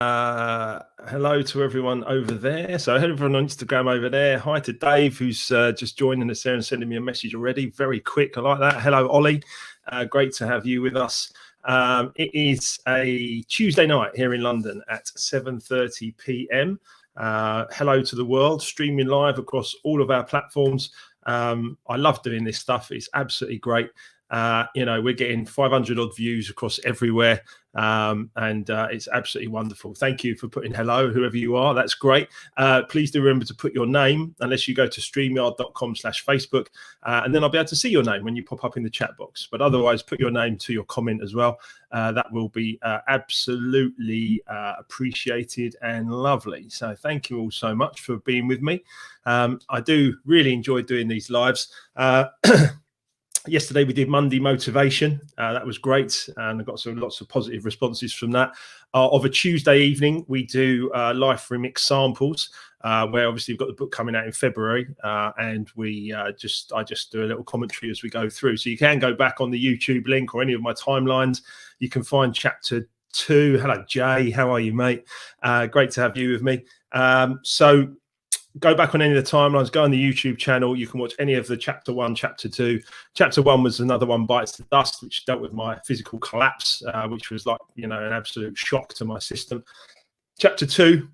Hello to everyone over there. So everyone on Instagram over there. Hi to Dave, who's just joining us there and sending me a message already. Very quick. I like that. Hello, Ollie. Great to have you with us. It is a Tuesday night here in London at 7:30 p.m. Hello to the world, streaming live across all of our platforms. I love doing this stuff. It's absolutely great. We're getting 500 odd views across everywhere, and it's absolutely wonderful. Thank you for putting hello, whoever you are. That's great. Please do remember to put your name, unless you go to streamyard.com/Facebook, and then I'll be able to see your name when you pop up in the chat box. But otherwise, put your name to your comment as well. That will be absolutely appreciated and lovely. So thank you all so much for being with me. I do really enjoy doing these lives. Yesterday we did Monday motivation. That was great, and I got lots of positive responses from that. Of a Tuesday evening, we do live remix samples, where obviously we've got the book coming out in February, and I just do a little commentary as we go through. So you can go back on the YouTube link or any of my timelines. You can find chapter 2. Hello, Jay. How are you, mate? Great to have you with me. So go back on any of the timelines, go on the YouTube channel. You can watch any of the chapter 1, chapter 2. Chapter 1 was another one, Bites the Dust, which dealt with my physical collapse, which was like, an absolute shock to my system. Chapter 2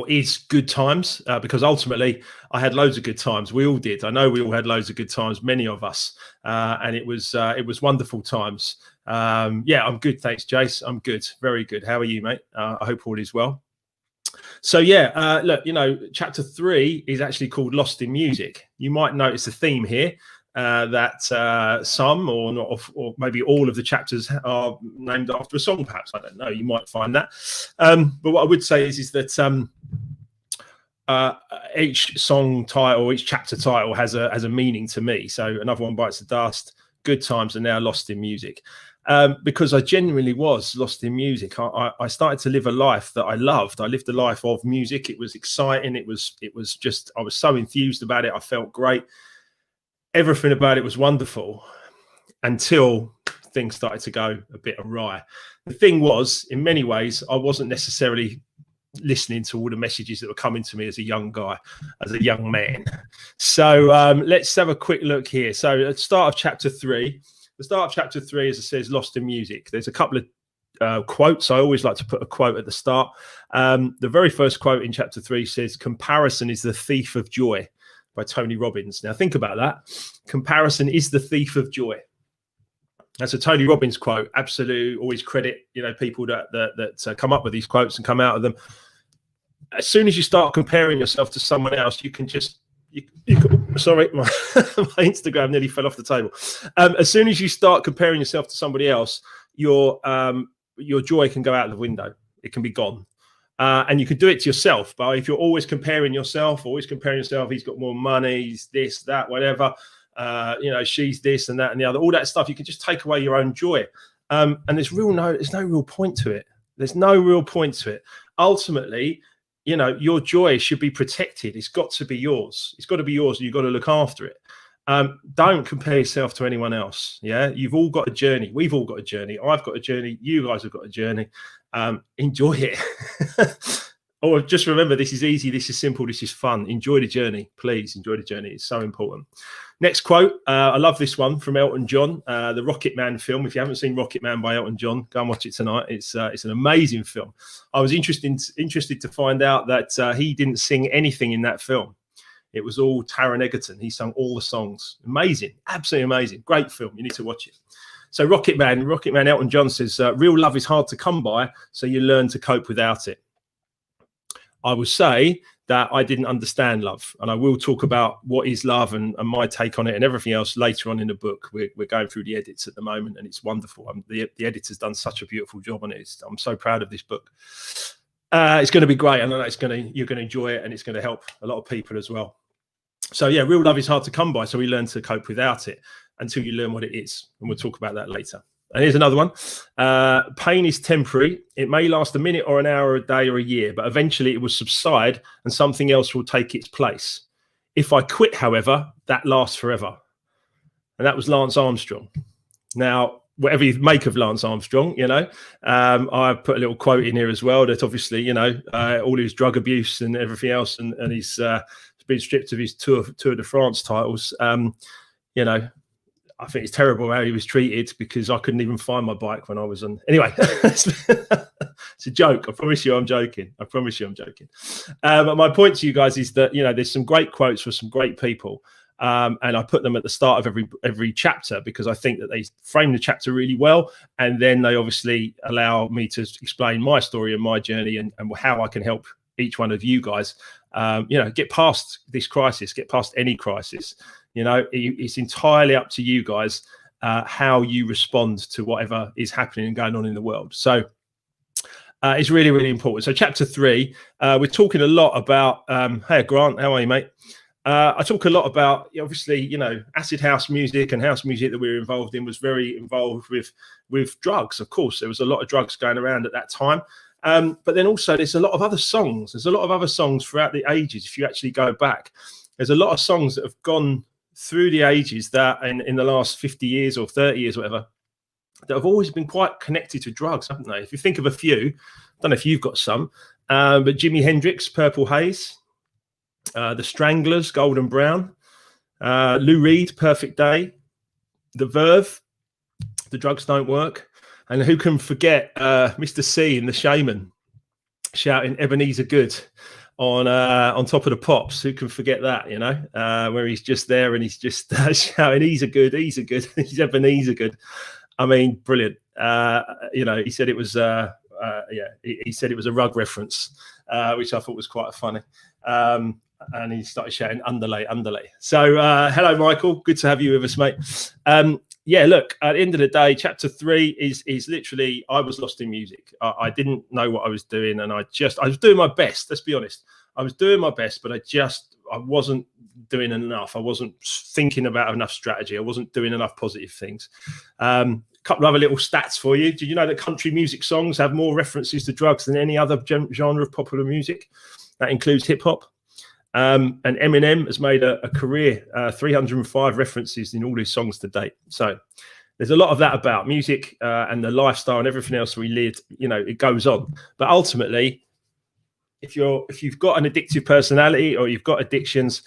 is Good Times, because ultimately I had loads of good times. We all did. I know we all had loads of good times, many of us, and it was wonderful times. Yeah, I'm good. Thanks, Jace. I'm good. Very good. How are you, mate? I hope all is well. So yeah, look, chapter 3 is actually called Lost in Music. You might notice a theme here, that some or not, or maybe all of the chapters are named after a song. Perhaps, I don't know. You might find that. But what I would say is that each song title, each chapter title has a meaning to me. So another one, Bites the Dust, Good Times, and now Lost in Music. Because I genuinely was lost in music. I started to live a life that I loved. I lived a life of music. It was exciting. It was just, I was so enthused about it. I felt great. Everything about it was wonderful until things started to go a bit awry. The thing was, in many ways, I wasn't necessarily listening to all the messages that were coming to me as a young guy, as a young man. So let's have a quick look here. So at the start of chapter 3, the start of chapter 3, as it says, Lost in Music. There's a couple of quotes. I always like to put a quote at the start. The very first quote in chapter 3 says, "Comparison is the thief of joy," by Tony Robbins. Now think about that. Comparison is the thief of joy. That's a Tony Robbins quote. Absolutely, always credit people that come up with these quotes and come out of them. As soon as you start comparing yourself to someone else, you can just sorry, my Instagram nearly fell off the table. As soon as you start comparing yourself to somebody else, your joy can go out the window. It can be gone. And you can do it to yourself. But if you're always comparing yourself, he's got more money, he's this, that, whatever, she's this and that and the other, all that stuff, you can just take away your own joy. And there's no real point to it. There's no real point to it. Ultimately, your joy should be protected. It's got to be yours. It's got to be yours, and you've got to look after it. Don't compare yourself to anyone else. Yeah, you've all got a journey. We've all got a journey. I've got a journey. You guys have got a journey. Enjoy it. Or just remember, this is easy. This is simple. This is fun. Enjoy the journey. Please enjoy the journey. It's so important. Next quote. I love this one from Elton John, the Rocket Man film. If you haven't seen Rocket Man by Elton John, go and watch it tonight. It's an amazing film. I was interested to find out that he didn't sing anything in that film. It was all Taron Egerton. He sung all the songs. Amazing. Absolutely amazing. Great film. You need to watch it. So Rocket Man, Elton John says, real love is hard to come by, so you learn to cope without it. I will say that I didn't understand love, and I will talk about what is love and my take on it and everything else later on in the book. We're going through the edits at the moment, and it's wonderful. The editor's done such a beautiful job on it. I'm so proud of this book. It's going to be great. I know you're going to enjoy it, and it's going to help a lot of people as well. So yeah, real love is hard to come by, so we learn to cope without it until you learn what it is, and we'll talk about that later. And here's another one. Pain is temporary. It may last a minute or an hour, a day or a year, but eventually it will subside and something else will take its place. If I quit, however, that lasts forever. And that was Lance Armstrong. Now, whatever you make of Lance Armstrong, you know, I put a little quote in here as well that obviously, you know, all his drug abuse and everything else, and he's been stripped of his Tour de France titles. You know, I think it's terrible how he was treated, because I couldn't even find my bike when I was on. Anyway, it's a joke. I promise you I'm joking. I promise you I'm joking. But my point to you guys is that, you know, there's some great quotes for some great people. And I put them at the start of every chapter, because I think that they frame the chapter really well. And then they obviously allow me to explain my story and my journey, and how I can help each one of you guys, you know, get past this crisis, get past any crisis. You know, it's entirely up to you guys how you respond to whatever is happening and going on in the world. So it's really, really important. So chapter 3, we're talking a lot about, hey, Grant, how are you, mate? I talk a lot about, obviously, you know, acid house music, and house music that we were involved in was very involved with drugs. Of course, there was a lot of drugs going around at that time. But then also there's a lot of other songs. There's a lot of other songs throughout the ages. If you actually go back, there's a lot of songs that have gone through the ages that in the last 50 years or 30 years, whatever, that have always been quite connected to drugs, haven't they? If you think of a few, I don't know if you've got some, but Jimi Hendrix, Purple Haze, the Stranglers, Golden Brown, Lou Reed, Perfect Day, The Verve, The Drugs Don't Work, and who can forget Mr. C and the Shaman shouting Ebenezer Good on top of the Pops. Who can forget that, you know, where he's just there and he's just shouting, he's a good, he's Ebenezer Good. I mean, brilliant. You know, he said it was he said it was a rug reference, which I thought was quite funny. And he started shouting underlay. So hello, Michael, good to have you with us, mate. Yeah, look, at the end of the day, chapter 3 is literally, I was lost in music. I didn't know what I was doing, and I was doing my best. Let's be honest, I was doing my best, but I wasn't doing enough. I wasn't thinking about enough strategy. I wasn't doing enough positive things. Couple of other little stats for you. Did you know that country music songs have more references to drugs than any other genre of popular music? That includes hip hop. And Eminem has made a career, 305 references in all his songs to date. So there's a lot of that about music and the lifestyle and everything else we live. You know, it goes on. But ultimately, if you've got an addictive personality or you've got addictions,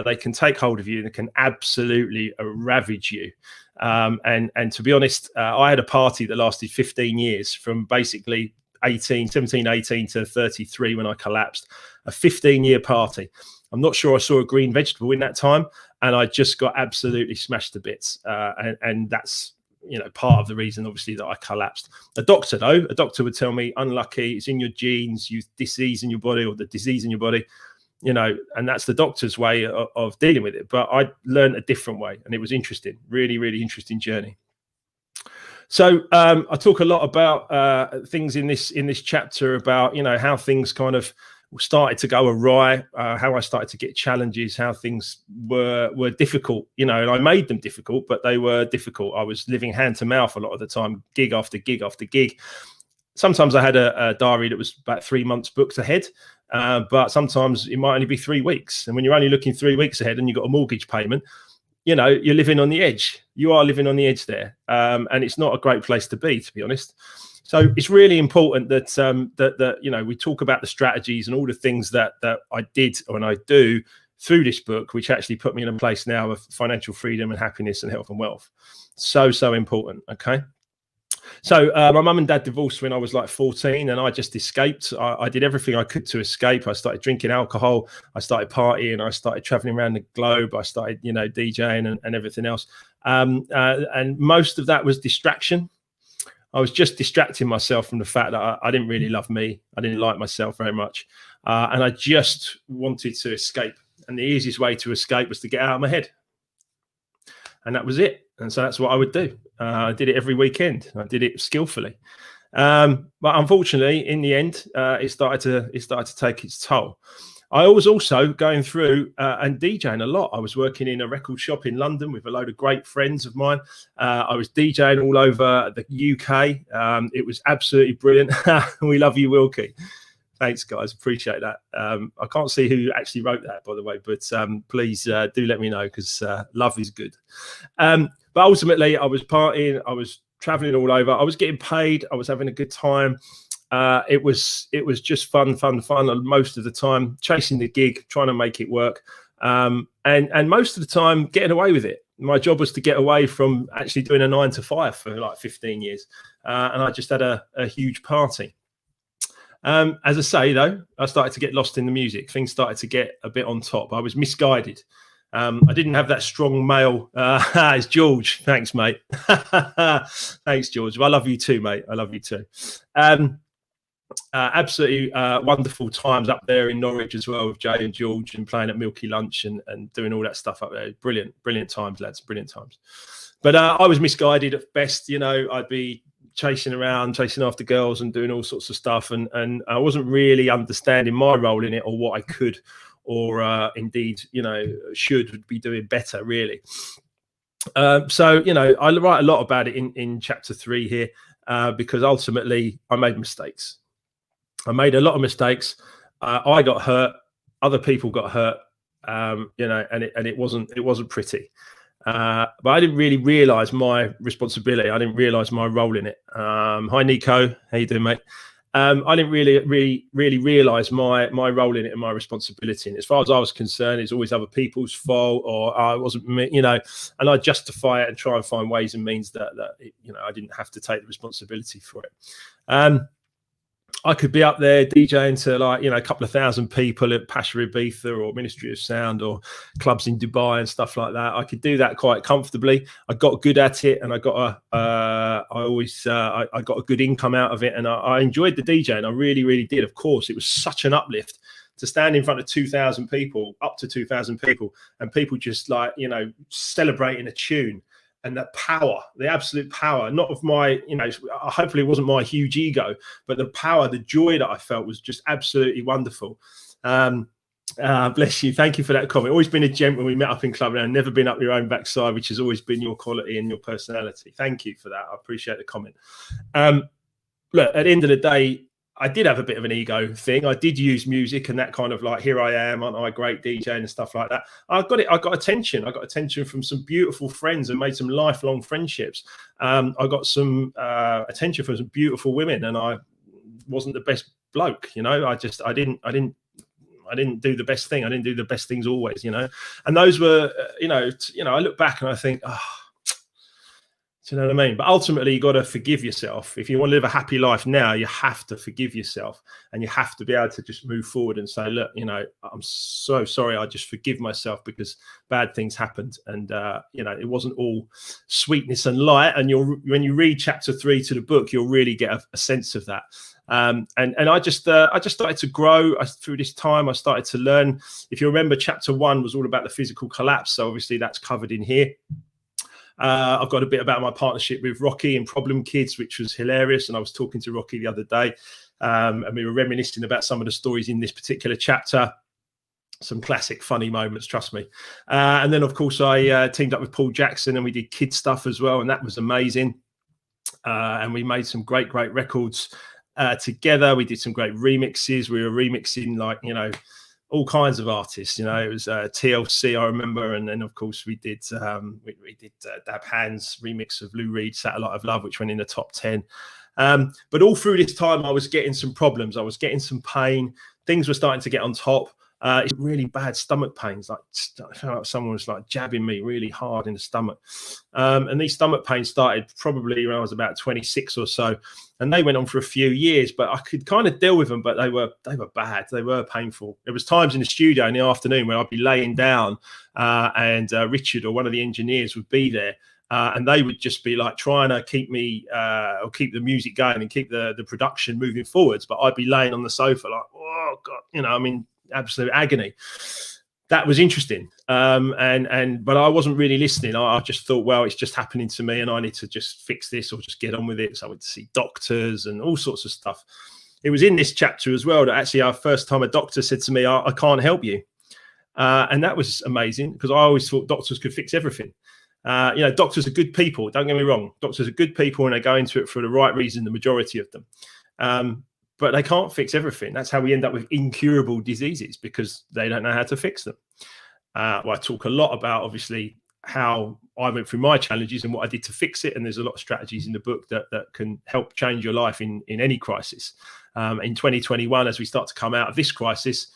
they can take hold of you and it can absolutely ravage you. And to be honest, I had a party that lasted 15 years, from basically 18 to 33 when I collapsed. A 15-year party. I'm not sure I saw a green vegetable in that time, and I just got absolutely smashed to bits. And that's, you know, part of the reason, obviously, that I collapsed. A doctor would tell me, unlucky, it's in your genes, you disease in your body, or the disease in your body, you know, and that's the doctor's way of dealing with it. But I learned a different way, and it was interesting, really, really interesting journey. So I talk a lot about things in this chapter about, you know, how things kind of started to go awry, how I started to get challenges, how things were difficult, you know, and I made them difficult, but they were difficult. I was living hand to mouth a lot of the time, gig after gig after gig. Sometimes I had a diary that was about 3 months booked ahead, but sometimes it might only be 3 weeks. And when you're only looking 3 weeks ahead and you've got a mortgage payment, you know, you're living on the edge. You are living on the edge there. And it's not a great place to be honest. So it's really important that that you know, we talk about the strategies and all the things that I did and I do through this book, which actually put me in a place now of financial freedom and happiness and health and wealth. So important. Okay. So my mum and dad divorced when I was like 14, and I just escaped. I did everything I could to escape. I started drinking alcohol. I started partying. I started traveling around the globe. I started, you know, DJing and everything else. And most of that was distraction. I was just distracting myself from the fact that I didn't really love me. I didn't like myself very much. And I just wanted to escape. And the easiest way to escape was to get out of my head. And that was it. And so that's what I would do. I did it every weekend. I did it skillfully. But unfortunately, in the end, it started to take its toll. I was also going through and DJing a lot. I was working in a record shop in London with a load of great friends of mine. I was DJing all over the UK. It was absolutely brilliant. We love you, Wilkie. Thanks, guys. Appreciate that. I can't see who actually wrote that, by the way, but please do let me know, because love is good. But ultimately, I was partying. I was traveling all over. I was getting paid. I was having a good time. It was just fun most of the time, chasing the gig, trying to make it work. And most of the time getting away with it. My job was to get away from actually doing a 9 to 5 for like 15 years. And I just had a huge party. As I say, though, I started to get lost in the music. Things started to get a bit on top. I was misguided. I didn't have that strong male. It's George. Thanks, mate. Thanks, George. Well, I love you too, mate. I love you too. Absolutely wonderful times up there in Norwich as well with Jay and George, and playing at Milky Lunch and doing all that stuff up there. Brilliant times, lads. Brilliant times. But I was misguided at best. You know, I'd be chasing after girls and doing all sorts of stuff, and I wasn't really understanding my role in it, or what I could, or indeed, you know, should be doing better, really. So, you know, I write a lot about it in chapter 3 here, because ultimately I made mistakes. I made a lot of mistakes. I got hurt. Other people got hurt. You know, and it wasn't pretty. But I didn't really realise my responsibility. I didn't realise my role in it. Hi, Nico. How you doing, mate? I didn't really realise my role in it and my responsibility. And as far as I was concerned, it's always other people's fault, or I wasn't me, you know. And I justify it and try and find ways and means that you know, I didn't have to take the responsibility for it. I could be up there DJing to, like, you know, a couple of thousand people at Pasha Ibiza or Ministry of Sound or clubs in Dubai and stuff like that. I could do that quite comfortably. I got good at it, and I got I got a good income out of it, and I enjoyed the DJing. I really did. Of course, it was such an uplift to stand in front of 2,000 people, up to 2,000 people, and people just, like, you know, celebrating a tune. And that power, the absolute power, not of my, you know, hopefully it wasn't my huge ego, but the power, the joy that I felt was just absolutely wonderful. Bless you. Thank you for that comment. Always been a gent when we met up in club, and never been up your own backside, which has always been your quality and your personality. Thank you for that. I appreciate the comment. Look, at the end of the day, I did have a bit of an ego thing. I did use music and that kind of, like, here I am, aren't I, great DJ and stuff like that. I got attention. I got attention from some beautiful friends and made some lifelong friendships. I got some attention from some beautiful women, and I wasn't the best bloke, you know. I didn't do the best thing. I didn't do the best things always, you know. And those were, you know, I look back and I think, oh, do you know what I mean? But ultimately, you got to forgive yourself. If you want to live a happy life now, you have to forgive yourself, and you have to be able to just move forward and say, look, you know, I'm so sorry. I just forgive myself because bad things happened, and you know, it wasn't all sweetness and light. And when you read chapter 3 to the book, you'll really get a sense of that. And I just started to grow through this time. I started to learn. If you remember, chapter 1 was all about the physical collapse, so obviously that's covered in here. I've got a bit about my partnership with Rocky and Problem Kids, which was hilarious. And I was talking to Rocky the other day, and we were reminiscing about some of the stories in this particular chapter. Some classic funny moments, trust me. And then, of course, I teamed up with Paul Jackson, and we did kid stuff as well. And that was amazing. And we made some great records together. We did some great remixes. We were remixing, like, you know, all kinds of artists, you know. It was TLC, I remember, and then of course we did Dab Hands remix of Lou Reed's Satellite of Love, which went in the top 10. But all through this time, I was getting some problems. I was getting some pain. Things were starting to get on top. It's really bad stomach pains. Like, I felt like someone was, like, jabbing me really hard in the stomach. And these stomach pains started probably when I was about 26 or so. And they went on for a few years, but I could kind of deal with them, but they were bad. They were painful. There was times in the studio in the afternoon where I'd be laying down and Richard or one of the engineers would be there. And they would just be, like, trying to keep me or keep the music going and keep the production moving forwards. But I'd be laying on the sofa like, oh, God, you know, I mean, absolute agony. That was interesting. But I wasn't really listening. I just thought, well, it's just happening to me and I need to just fix this or just get on with it. So I went to see doctors and all sorts of stuff. It was in this chapter as well that actually our first time a doctor said to me, I can't help you. And that was amazing because I always thought doctors could fix everything. You know, doctors are good people. Don't get me wrong. Doctors are good people and they go into it for the right reason, the majority of them. But they can't fix everything. That's how we end up with incurable diseases because they don't know how to fix them. Well, I talk a lot about, obviously, how I went through my challenges and what I did to fix it. And there's a lot of strategies in the book that can help change your life in any crisis. In 2021, as we start to come out of this crisis,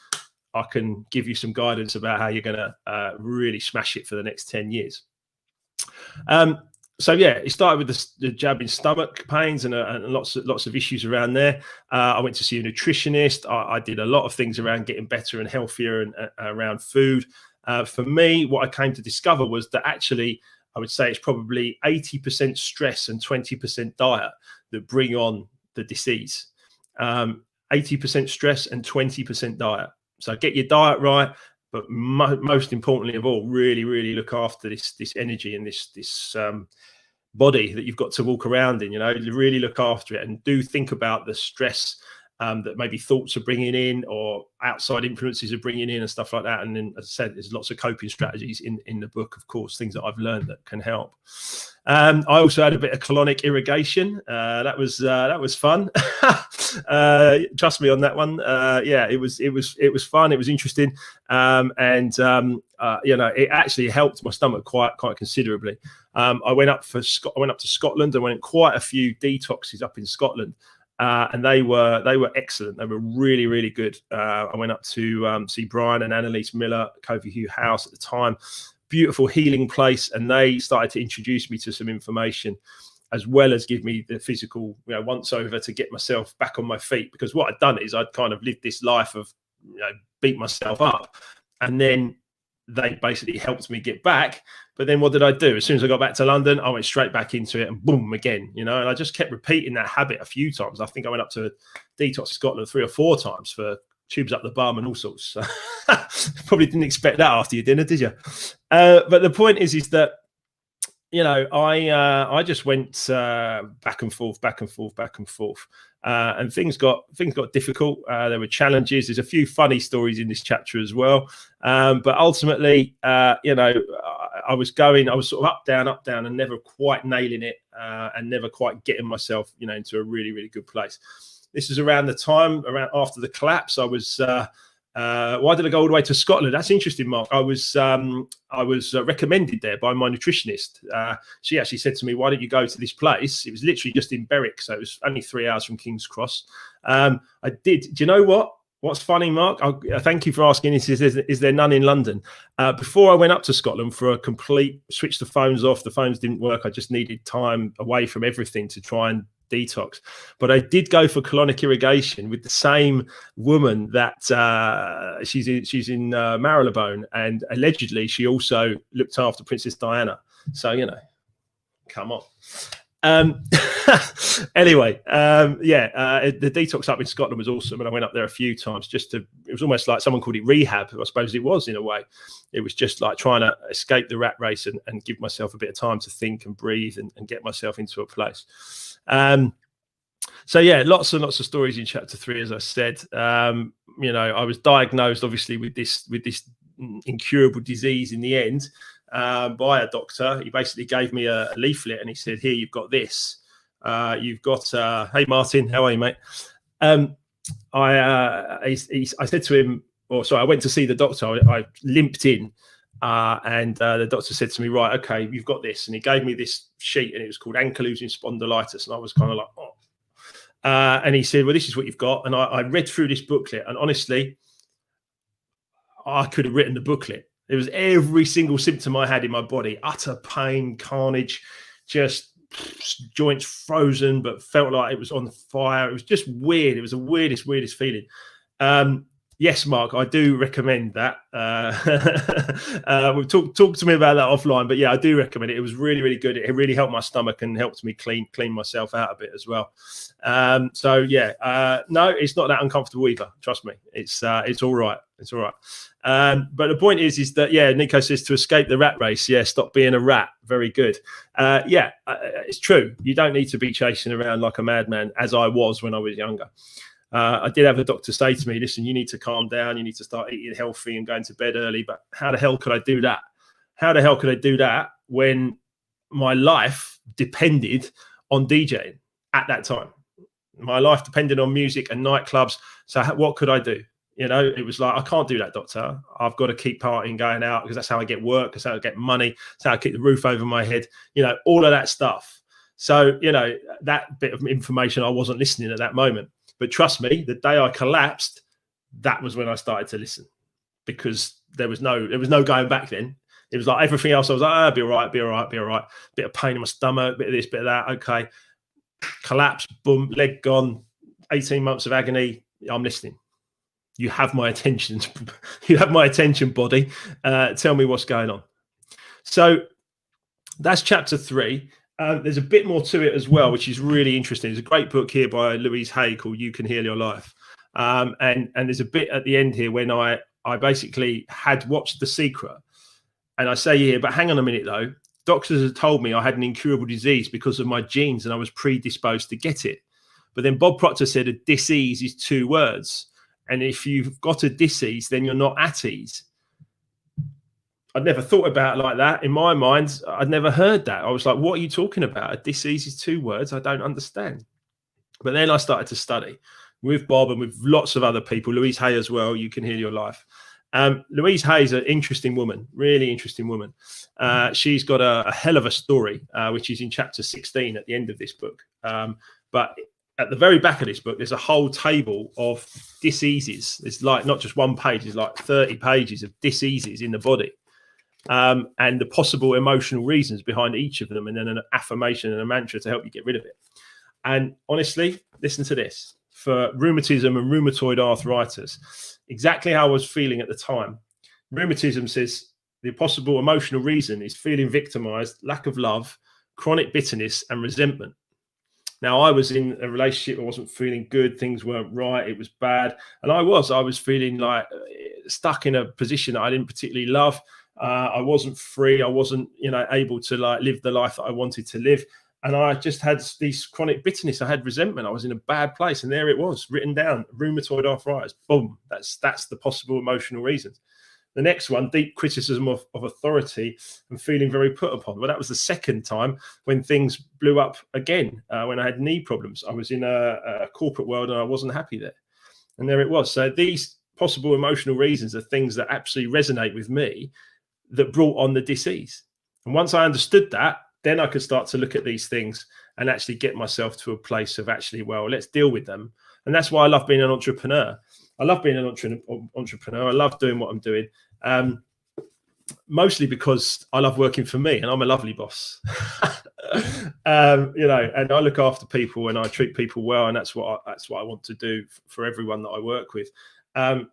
I can give you some guidance about how you're going to really smash it for the next 10 years. So yeah, it started with the jabbing stomach pains and lots of issues around there. I went to see a nutritionist. I did a lot of things around getting better and healthier and around food. For me, what I came to discover was that actually, I would say it's probably 80% stress and 20% diet that bring on the disease. 80% stress and 20% diet. So get your diet right, but most importantly of all, really, really look after this energy and this body that you've got to walk around in. Really look after it, and do think about the stress that maybe thoughts are bringing in or outside influences are bringing in and stuff like that. And then, as I said, there's lots of coping strategies in the book, of course, things that I've learned that can help. I also had a bit of colonic irrigation. That was fun. Trust me on that one. Yeah, it was fun. It was interesting. It actually helped my stomach quite considerably. I went up to Scotland. I went quite a few detoxes up in Scotland. And they were excellent. They were really, really good. I went up to see Brian and Annalise Miller, Covey Hugh House at the time. Beautiful healing place. And they started to introduce me to some information, as well as give me the physical once over to get myself back on my feet. Because what I'd done is I'd kind of lived this life of beat myself up. And then they basically helped me get back. But then what did I do? As soon as I got back to London, I went straight back into it and boom, again, and I just kept repeating that habit a few times. I think I went up to Detox Scotland 3 or 4 times for tubes up the bum and all sorts. So probably didn't expect that after your dinner, did you? But the point is that, I just went back and forth. And things got difficult. There were challenges. There's a few funny stories in this chapter as well. But ultimately, I was sort of up, down, and never quite nailing it, and never quite getting myself, into a really, really good place. This is around the time after the collapse. I was. Why did I go all the way to Scotland? That's interesting, Mark. I was recommended there by my nutritionist. She actually said to me, "Why don't you go to this place?" It was literally just in Berwick, so it was only 3 hours from King's Cross. I did. Do you know what? What's funny, Mark? Thank you for asking. Is there none in London? Before I went up to Scotland for a complete switch the phones off, the phones didn't work. I just needed time away from everything to try and detox. But I did go for colonic irrigation with the same woman that she's in Marylebone, and allegedly she also looked after Princess Diana. So come on. Anyway, the detox up in Scotland was awesome, and I went up there a few times it was almost like someone called it rehab. I suppose it was, in a way. It was just like trying to escape the rat race and give myself a bit of time to think and breathe and get myself into a place. So yeah, lots and lots of stories in chapter 3, as I said. I was diagnosed obviously with this incurable disease in the end, by a doctor. He basically gave me a leaflet and he said, "Here, you've got this. You've got hey Martin, how are you, mate?" I said to him, I went to see the doctor. I limped in, and the doctor said to me, "Right, okay, you've got this." And he gave me this sheet, and it was called ankylosing spondylitis. And I was kind of like, oh. And he said, "Well, this is what you've got." And I read through this booklet, and honestly, I could have written the booklet. It was every single symptom I had in my body: utter pain, carnage, just joints frozen, but felt like it was on fire. It was just weird. It was the weirdest feeling. Yes, Mark, I do recommend that. We've talked to me about that offline, but yeah, I do recommend it. It was really, really good. It really helped my stomach and helped me clean myself out a bit as well. So yeah, no, it's not that uncomfortable either. Trust me, it's all right. It's all right. But the point is that, yeah, Nico says to escape the rat race. Yeah, stop being a rat. Very good. It's true. You don't need to be chasing around like a madman, as I was when I was younger. I did have a doctor say to me, "Listen, you need to calm down. You need to start eating healthy and going to bed early." But how the hell could I do that? How the hell could I do that when my life depended on DJing at that time? My life depended on music and nightclubs. So what could I do? You know, it was like, I can't do that, doctor. I've got to keep partying, going out, because that's how I get work, that's how I get money, that's how I keep the roof over my head, you know, all of that stuff. So, you know, that bit of information, I wasn't listening at that moment. But trust me, the day I collapsed, that was when I started to listen, because there was no going back then. It was like everything else. I was like, oh, be all right, be all right, be all right. Bit of pain in my stomach, bit of this, bit of that. Okay. Collapse, boom, leg gone, 18 months of agony. I'm listening. You have my attention. You have my attention, body. Tell me what's going on. So that's chapter 3. There's a bit more to it as well, which is really interesting. There's a great book here by Louise Hay called You Can Heal Your Life. And there's a bit at the end here when I basically had watched The Secret. And I say here, but hang on a minute though. Doctors had told me I had an incurable disease because of my genes and I was predisposed to get it. But then Bob Proctor said a disease is 2 words. And if you've got a disease, then you're not at ease. I'd never thought about it like that. In my mind, I'd never heard that. I was like, what are you talking about? A disease is 2 words. I don't understand. But then I started to study with Bob and with lots of other people, Louise Hay as well. You Can Heal Your Life. Louise Hay is an interesting woman, really interesting woman. She's got a hell of a story, which is in chapter 16 at the end of this book. But at the very back of this book, there's a whole table of diseases. It's like not just one page, it's like 30 pages of diseases in the body, and the possible emotional reasons behind each of them, and then an affirmation and a mantra to help you get rid of it. And honestly, listen to this. For rheumatism and rheumatoid arthritis, exactly how I was feeling at the time. Rheumatism says the possible emotional reason is feeling victimized, lack of love, chronic bitterness, and resentment. Now, I was in a relationship, I wasn't feeling good, things weren't right, it was bad. And I was feeling like stuck in a position that I didn't particularly love. I wasn't free, I wasn't, able to like live the life that I wanted to live. And I just had these chronic bitterness, I had resentment, I was in a bad place. And there it was, written down, rheumatoid arthritis, boom, that's the possible emotional reasons. The next one, deep criticism of authority and feeling very put upon. Well, that was the second time when things blew up again, when I had knee problems. I was in a corporate world and I wasn't happy there. And there it was. So these possible emotional reasons are things that absolutely resonate with me that brought on the disease. And once I understood that, then I could start to look at these things and actually get myself to a place of actually, well, let's deal with them. And that's why I love being an entrepreneur. I love being an entrepreneur. I love doing what I'm doing, mostly because I love working for me and I'm a lovely boss. And I look after people and I treat people well, and that's what I want to do for everyone that I work with. And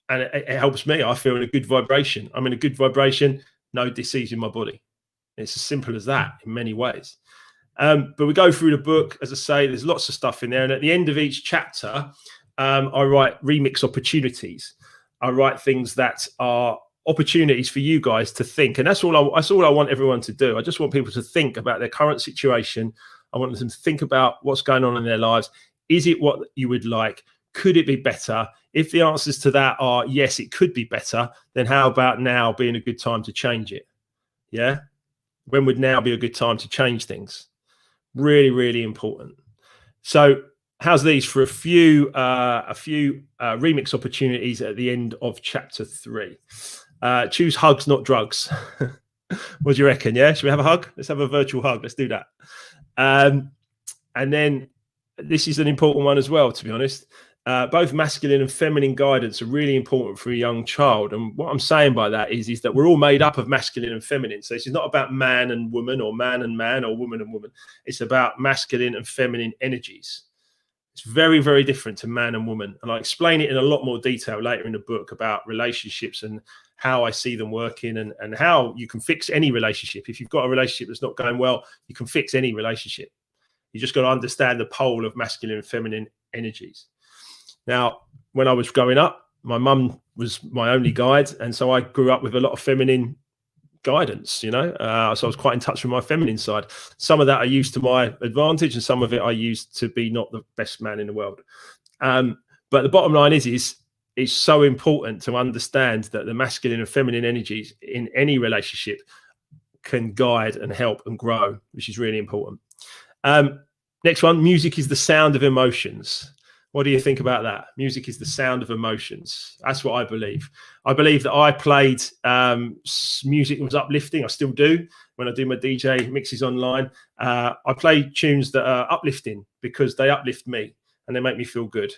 it helps me. I feel in a good vibration. I'm in a good vibration, no disease in my body. It's as simple as that in many ways. But we go through the book, as I say, there's lots of stuff in there. And at the end of each chapter, I write remix opportunities. I write things that are opportunities for you guys to think. And that's all I want everyone to do. I just want people to think about their current situation. I want them to think about what's going on in their lives. Is it what you would like? Could it be better? If the answers to that are yes, it could be better, then how about now being a good time to change it? Yeah. When would now be a good time to change things? Really, really important. So how's these for a few remix opportunities at the end of chapter 3? Choose hugs, not drugs. What do you reckon? Yeah, should we have a hug? Let's have a virtual hug. Let's do that. And then this is an important one as well, to be honest. Both masculine and feminine guidance are really important for a young child. And what I'm saying by that is that we're all made up of masculine and feminine. So this is not about man and woman or man and man or woman and woman. It's about masculine and feminine energies. It's very, very different to man and woman. And I explain it in a lot more detail later in the book about relationships and how I see them working and how you can fix any relationship. If you've got a relationship that's not going well, you can fix any relationship. You just got to understand the pole of masculine and feminine energies. Now, when I was growing up, my mum was my only guide. And so I grew up with a lot of feminine guidance, so I was quite in touch with my feminine side. Some of that I used to my advantage and some of it I used to be not the best man in the world. But the bottom line is it's so important to understand that the masculine and feminine energies in any relationship can guide and help and grow, which is really important. Next one, music is the sound of emotions. What do you think about that? Music is the sound of emotions. That's what I believe. I believe that I played music that was uplifting. I still do when I do my DJ mixes online. I play tunes that are uplifting because they uplift me and they make me feel good.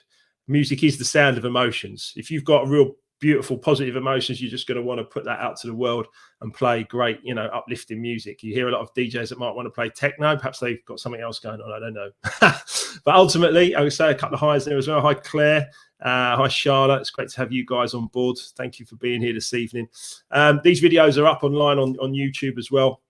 Music is the sound of emotions. If you've got real beautiful, positive emotions, you're just going to want to put that out to the world and play great, uplifting music. You hear a lot of DJs that might want to play techno. Perhaps they've got something else going on. I don't know. But ultimately, I would say a couple of highs there as well. Hi, Claire. Hi, Charlotte. It's great to have you guys on board. Thank you for being here this evening. These videos are up online on YouTube as well.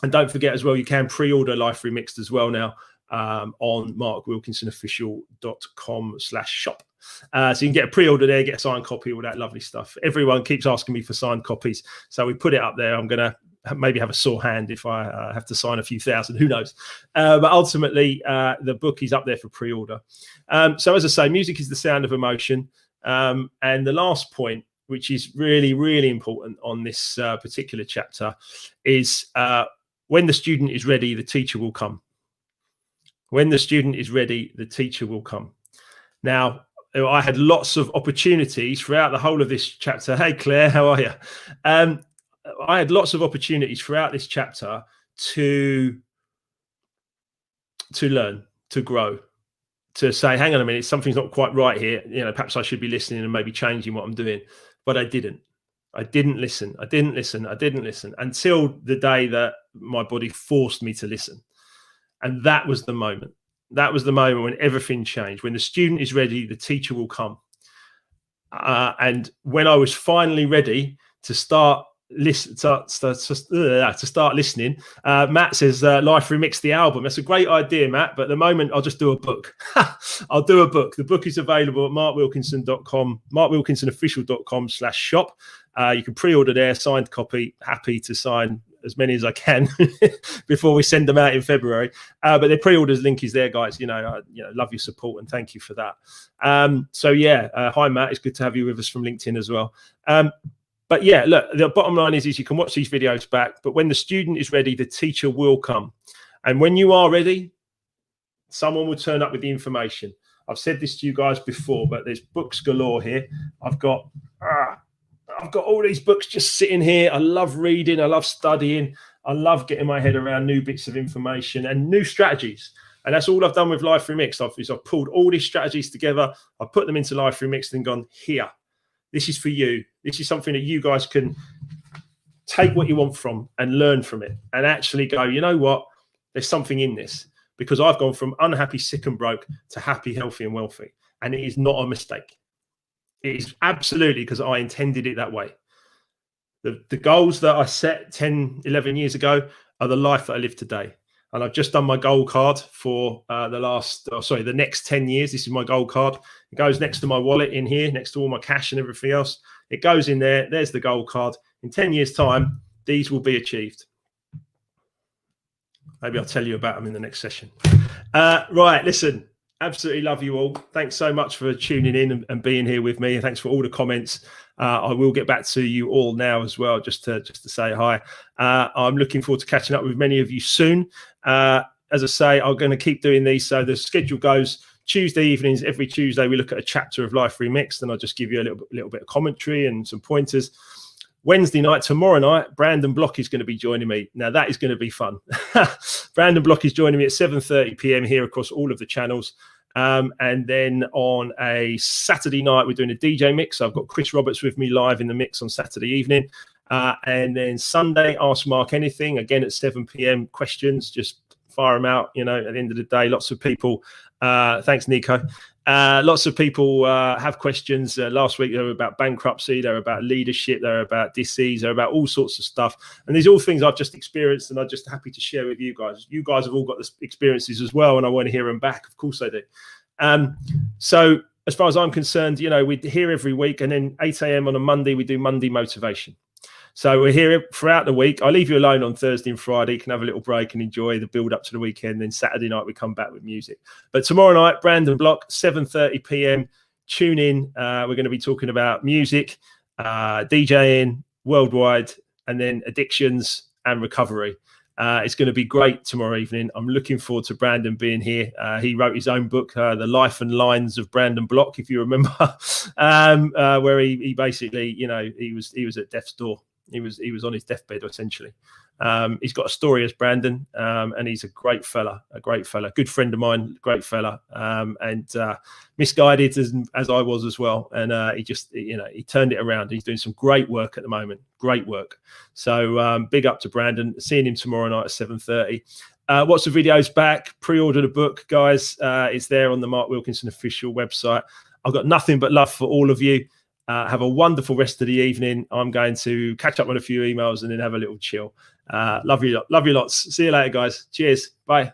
And don't forget as well, you can pre-order Life Remixed as well now on markwilkinsonofficial.com/shop. So you can get a pre-order there, get a signed copy, all that lovely stuff. Everyone keeps asking me for signed copies, so we put it up there. I'm going to maybe have a sore hand if I have to sign a few thousand, who knows. But ultimately, the book is up there for pre-order. So as I say, music is the sound of emotion. And the last point, which is really, really important on this particular chapter, is when the student is ready, the teacher will come. When the student is ready, the teacher will come. Now, I had lots of opportunities throughout the whole of this chapter. Hey, Claire, how are you? I had lots of opportunities throughout this chapter to learn, to grow, to say, hang on a minute, something's not quite right here. Perhaps I should be listening and maybe changing what I'm doing. But I didn't. I didn't listen. I didn't listen until the day that my body forced me to listen. And that was the moment. That was the moment when everything changed. When the student is ready, the teacher will come. And when I was finally ready to start listening, Matt says, Life Remixed the album. That's a great idea, Matt. But at the moment, I'll just do a book. I'll do a book. The book is available at markwilkinson.com, markwilkinsonofficial.com/shop. You can pre-order there, signed copy. Happy to sign as many as I can before we send them out in February. But the pre-orders link is there, guys. Love your support and thank you for that. So yeah, hi Matt. It's good to have you with us from LinkedIn as well. But yeah, look, the bottom line is you can watch these videos back, but when the student is ready, the teacher will come. And when you are ready, someone will turn up with the information. I've said this to you guys before, but there's books galore here. I've got all these books just sitting here. I love reading. I love studying. I love getting my head around new bits of information and new strategies. And that's all I've done with Life Remixed. I've pulled all these strategies together. I've put them into Life Remixed and gone, here, this is for you. This is something that you guys can take what you want from and learn from it and actually go, you know what? There's something in this, because I've gone from unhappy, sick and broke to happy, healthy and wealthy. And it is not a mistake. It is absolutely because I intended it that way. The goals that I set 10, 11 years ago are the life that I live today. And I've just done my goal card for the next 10 years. This is my goal card. It goes next to my wallet in here, next to all my cash and everything else. It goes in there. There's the goal card. In 10 years' time, these will be achieved. Maybe I'll tell you about them in the next session. Right, listen. Absolutely love you all. Thanks so much for tuning in and being here with me. And thanks for all the comments. I will get back to you all now as well, just to say hi. I'm looking forward to catching up with many of you soon. As I say, I'm going to keep doing these. So the schedule goes Tuesday evenings. Every Tuesday, we look at a chapter of Life Remixed, and I'll just give you a little bit of commentary and some pointers. Wednesday night, tomorrow night, Brandon Block is going to be joining me. Now, that is going to be fun. Brandon Block is joining me at 7:30 p.m. here across all of the channels. And then on a Saturday night, we're doing a DJ mix. I've got Chris Roberts with me live in the mix on Saturday evening. And then Sunday, Ask Mark Anything, again at 7 p.m. Questions, just fire them out. At the end of the day, lots of people. Thanks, Nico. Lots of people have questions. Last week, they were about bankruptcy. They were about leadership. They were about disease. They were about all sorts of stuff. And these are all things I've just experienced, and I'm just happy to share with you guys. You guys have all got the experiences as well, and I want to hear them back. Of course I do. So as far as I'm concerned, we're here every week, and then 8 a.m. on a Monday, we do Monday Motivation. So we're here throughout the week. I leave you alone on Thursday and Friday. You can have a little break and enjoy the build up to the weekend. Then Saturday night, we come back with music. But tomorrow night, Brandon Block, 7:30 p.m. Tune in. We're going to be talking about music, DJing worldwide, and then addictions and recovery. It's going to be great tomorrow evening. I'm looking forward to Brandon being here. He wrote his own book, The Life and Lines of Brandon Block, if you remember, where he basically, you know, he was at death's door. He was on his deathbed, essentially. He's got a story as Brandon, and he's a great fella, good friend of mine, great fella, and misguided as I was as well. And he just, you know, he turned it around. He's doing some great work at the moment, great work. So big up to Brandon. Seeing him tomorrow night at 7:30. Watch the videos back, pre-order the book, guys. It's there on the Mark Wilkinson official website. I've got nothing but love for all of you. Have a wonderful rest of the evening. I'm going to catch up on a few emails and then have a little chill. Love you lots. See you later, guys. Cheers. Bye.